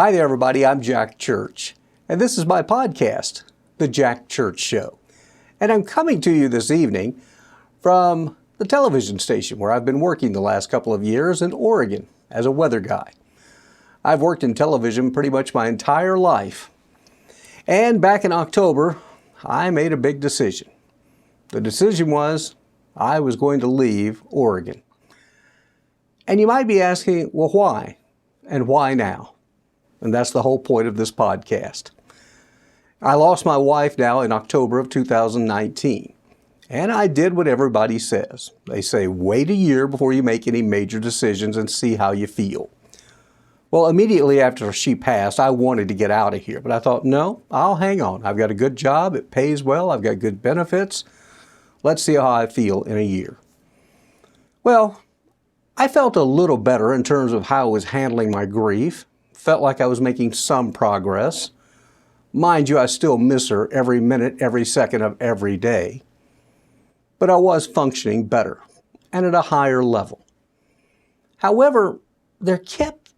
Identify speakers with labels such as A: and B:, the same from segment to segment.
A: Hi there, everybody. I'm Jack Church, and this is my podcast, The Jack Church Show. And I'm coming to you this evening from the television station where I've been working the last couple of years in Oregon as a weather guy. I've worked in television pretty much my entire life. And back in October, I made a big decision. The decision was I was going to leave Oregon. And you might be asking, well, why? And why now? And that's the whole point of this podcast. I lost my wife now in October of 2019. And I did what everybody says. They say, wait a year before you make any major decisions and see how you feel. Well, immediately after she passed, I wanted to get out of here. But I thought, no, I'll hang on. I've got a good job. It pays well. I've got good benefits. Let's see how I feel in a year. Well, I felt a little better in terms of how I was handling my grief. Felt like I was making some progress. Mind you, I still miss her every minute, every second of every day. But I was functioning better and at a higher level. However, there kept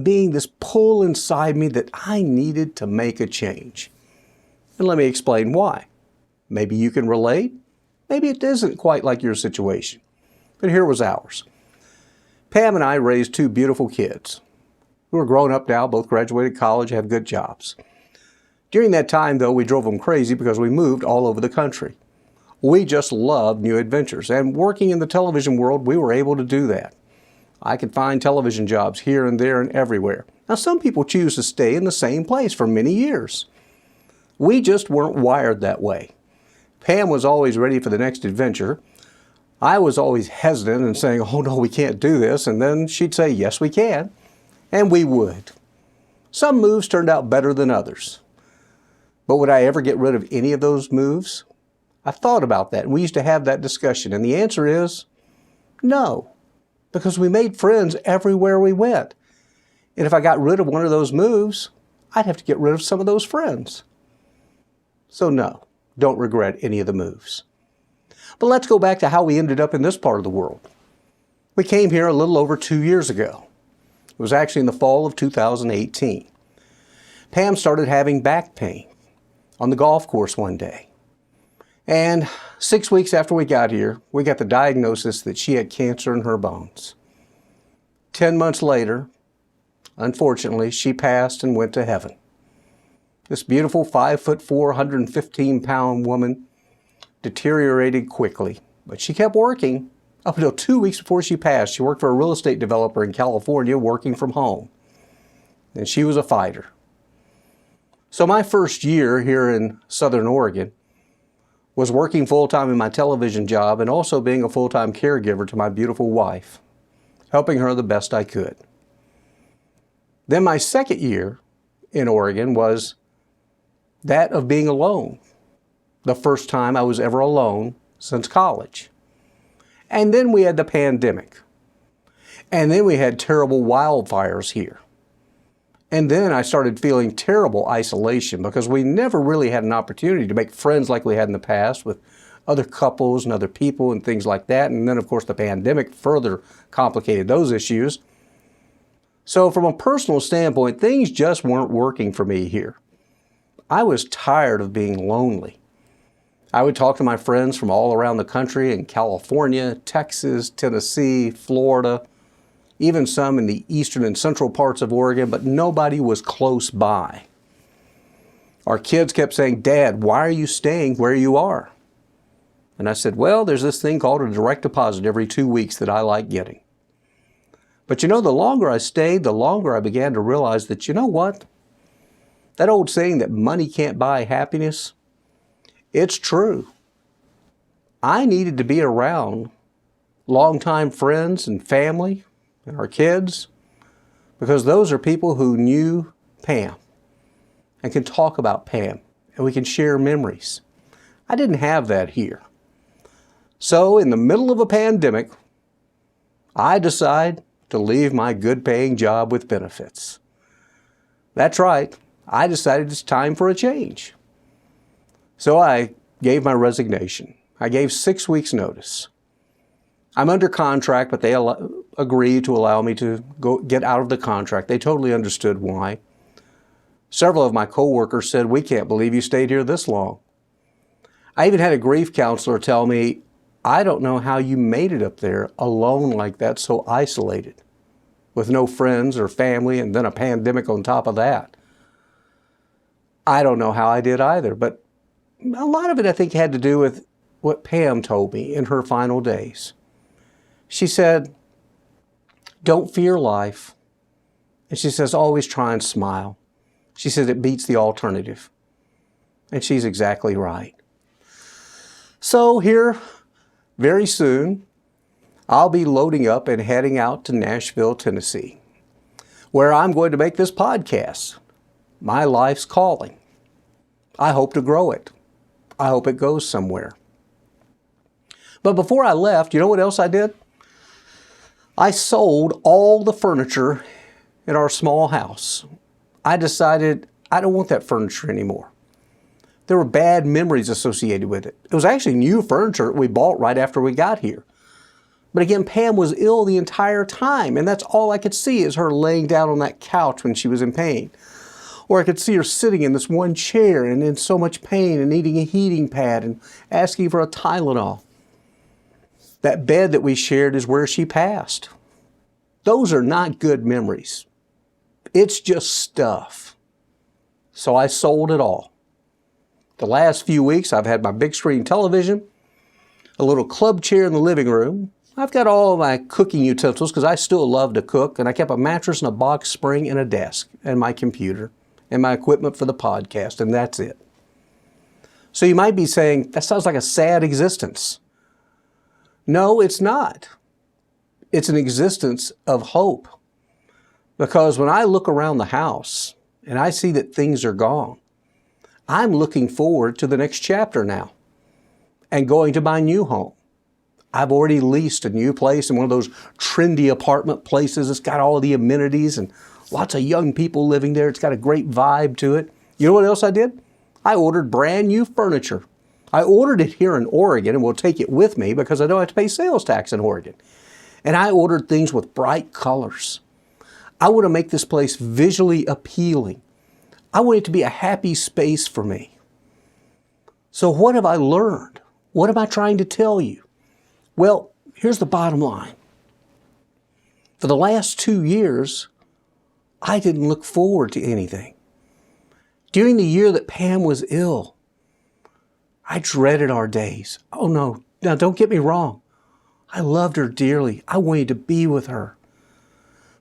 A: being this pull inside me that I needed to make a change. And let me explain why. Maybe you can relate. Maybe it isn't quite like your situation. But here was ours. Pam and I raised two beautiful kids who are grown up now, both graduated college, have good jobs. During that time, though, we drove them crazy because we moved all over the country. We just loved new adventures, and working in the television world, we were able to do that. I could find television jobs here and there and everywhere. Now, some people choose to stay in the same place for many years. We just weren't wired that way. Pam was always ready for the next adventure. I was always hesitant and saying, oh no, we can't do this. And then she'd say, yes, we can. And we would. Some moves turned out better than others. But would I ever get rid of any of those moves? I thought about that, and we used to have that discussion. And the answer is no, because we made friends everywhere we went. And if I got rid of one of those moves, I'd have to get rid of some of those friends. So no, don't regret any of the moves. But let's go back to how we ended up in this part of the world. We came here a little over 2 years ago. It was actually in the fall of 2018. Pam started having back pain on the golf course one day. And 6 weeks after we got here, we got the diagnosis that she had cancer in her bones. 10 months later, unfortunately, she passed and went to heaven. This beautiful 5'4", 115-pound woman deteriorated quickly, but she kept working. Up until 2 weeks before she passed, she worked for a real estate developer in California working from home. And she was a fighter. So my first year here in Southern Oregon was working full-time in my television job and also being a full-time caregiver to my beautiful wife, helping her the best I could. Then my second year in Oregon was that of being alone. The first time I was ever alone since college. And then we had the pandemic. And then we had terrible wildfires here. And then I started feeling terrible isolation because we never really had an opportunity to make friends like we had in the past with other couples and other people and things like that. And then, of course, the pandemic further complicated those issues. So from a personal standpoint, things just weren't working for me here. I was tired of being lonely. I would talk to my friends from all around the country in California, Texas, Tennessee, Florida, even some in the eastern and central parts of Oregon, but nobody was close by. Our kids kept saying, Dad, why are you staying where you are? And I said, well, there's this thing called a direct deposit every 2 weeks that I like getting. But you know, the longer I stayed, the longer I began to realize that, you know what? That old saying that money can't buy happiness, it's true. I needed to be around longtime friends and family and our kids because those are people who knew Pam and can talk about Pam and we can share memories. I didn't have that here. So in the middle of a pandemic, I decide to leave my good-paying job with benefits. That's right. I decided it's time for a change. So I gave my resignation. I gave 6 weeks notice. I'm under contract, but they agreed to allow me to get out of the contract. They totally understood why. Several of my coworkers said, "We can't believe you stayed here this long." I even had a grief counselor tell me, "I don't know how you made it up there alone like that, so isolated, with no friends or family, and then a pandemic on top of that." I don't know how I did either, but a lot of it I think had to do with what Pam told me in her final days. She said, "Don't fear life." And she says, "Always try and smile." She said it beats the alternative. And she's exactly right. So here, very soon, I'll be loading up and heading out to Nashville, Tennessee, where I'm going to make this podcast, My Life's Calling. I hope to grow it. I hope it goes somewhere. But before I left, you know what else I did? I sold all the furniture in our small house. I decided I don't want that furniture anymore. There were bad memories associated with it. It was actually new furniture we bought right after we got here. But again, Pam was ill the entire time, and that's all I could see is her laying down on that couch when she was in pain. Or I could see her sitting in this one chair and in so much pain and needing a heating pad and asking for a Tylenol. That bed that we shared is where she passed. Those are not good memories. It's just stuff. So I sold it all. The last few weeks, I've had my big screen television, a little club chair in the living room. I've got all of my cooking utensils because I still love to cook, and I kept a mattress and a box spring and a desk and my computer and my equipment for the podcast, and that's it. So you might be saying, that sounds like a sad existence. No, it's not. It's an existence of hope. Because when I look around the house and I see that things are gone, I'm looking forward to the next chapter now and going to my new home. I've already leased a new place in one of those trendy apartment places. It's got all the amenities and lots of young people living there. It's got a great vibe to it. You know what else I did? I ordered brand new furniture. I ordered it here in Oregon and will take it with me because I don't have to pay sales tax in Oregon. And I ordered things with bright colors. I want to make this place visually appealing. I want it to be a happy space for me. So what have I learned? What am I trying to tell you? Well, here's the bottom line. For the last 2 years, I didn't look forward to anything. During the year that Pam was ill, I dreaded our days. Oh no, now don't get me wrong. I loved her dearly. I wanted to be with her.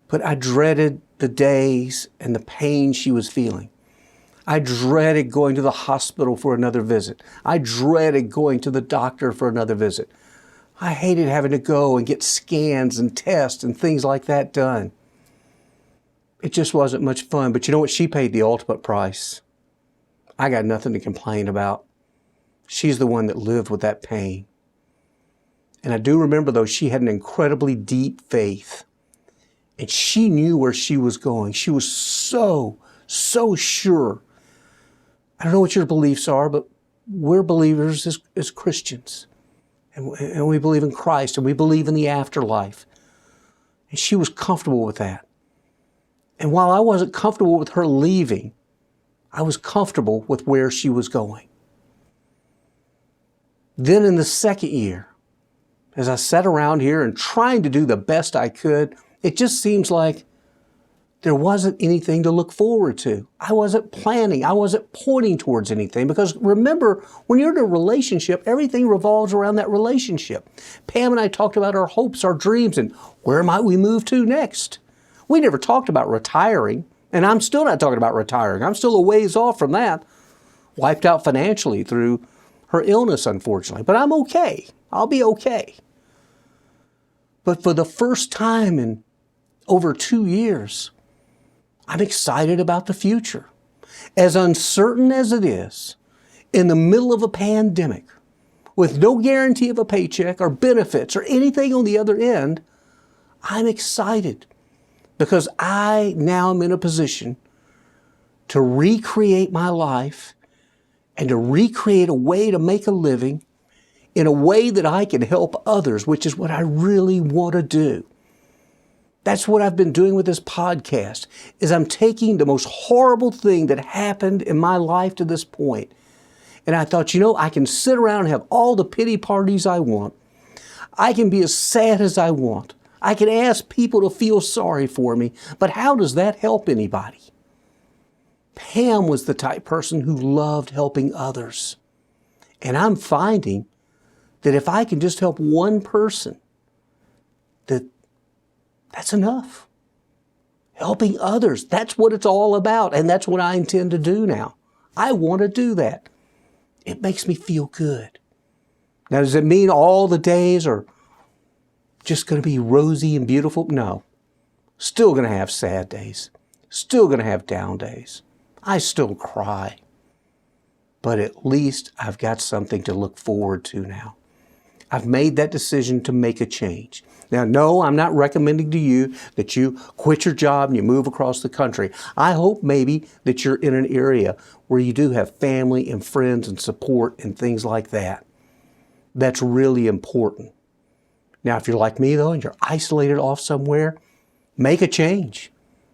A: But I dreaded the days and the pain she was feeling. I dreaded going to the hospital for another visit. I dreaded going to the doctor for another visit. I hated having to go and get scans and tests and things like that done. It just wasn't much fun. But you know what? She paid the ultimate price. I got nothing to complain about. She's the one that lived with that pain. And I do remember, though, she had an incredibly deep faith. And she knew where she was going. She was so sure. I don't know what your beliefs are, but we're believers as Christians. And we believe in Christ, and we believe in the afterlife. And she was comfortable with that. And while I wasn't comfortable with her leaving, I was comfortable with where she was going. Then in the second year, as I sat around here and trying to do the best I could, it just seems like there wasn't anything to look forward to. I wasn't planning. I wasn't pointing towards anything because remember, when you're in a relationship, everything revolves around that relationship. Pam and I talked about our hopes, our dreams, and where might we move to next. We never talked about retiring, and I'm still not talking about retiring. I'm still a ways off from that. Wiped out financially through her illness, unfortunately, but I'm okay. I'll be okay. But for the first time in over 2 years, I'm excited about the future. As uncertain as it is, in the middle of a pandemic, with no guarantee of a paycheck or benefits or anything on the other end, I'm excited because I now am in a position to recreate my life and to recreate a way to make a living in a way that I can help others, which is what I really want to do. That's what I've been doing with this podcast, is I'm taking the most horrible thing that happened in my life to this point. And I thought, I can sit around and have all the pity parties I want. I can be as sad as I want. I can ask people to feel sorry for me. But how does that help anybody? Pam was the type person who loved helping others. And I'm finding that if I can just help one person, that's enough. Helping others, that's what it's all about. And that's what I intend to do now. I want to do that. It makes me feel good. Now, does it mean all the days are just going to be rosy and beautiful? No. Still going to have sad days. Still going to have down days. I still cry. But at least I've got something to look forward to now. I've made that decision to make a change. Now, no, I'm not recommending to you that you quit your job and you move across the country. I hope maybe that you're in an area where you do have family and friends and support and things like that. That's really important. Now, if you're like me, though, and you're isolated off somewhere, make a change.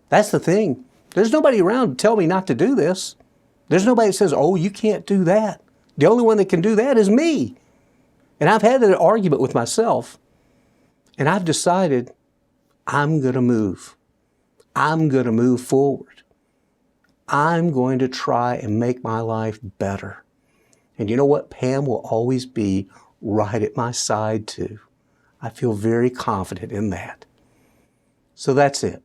A: That's the thing. There's nobody around to tell me not to do this. There's nobody that says, oh, you can't do that. The only one that can do that is me. And I've had that argument with myself. And I've decided I'm going to move. I'm going to move forward. I'm going to try and make my life better. And you know what? Pam will always be right at my side too. I feel very confident in that. So that's it.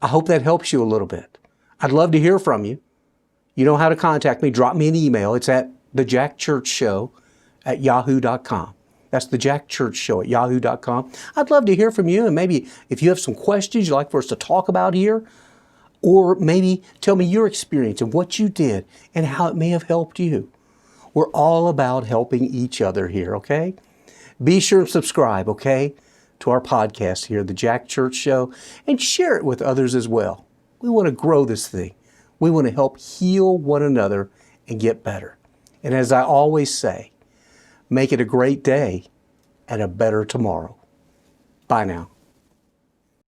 A: I hope that helps you a little bit. I'd love to hear from you. You know how to contact me. Drop me an email. It's at thejackchurchshow@yahoo.com. That's thejackchurchshow@yahoo.com. I'd love to hear from you, and maybe if you have some questions you'd like for us to talk about here, or maybe tell me your experience and what you did and how it may have helped you. We're all about helping each other here, okay? Be sure and subscribe, okay, to our podcast here, The Jack Church Show, and share it with others as well. We want to grow this thing. We want to help heal one another and get better. And as I always say, make it a great day and a better tomorrow. Bye now.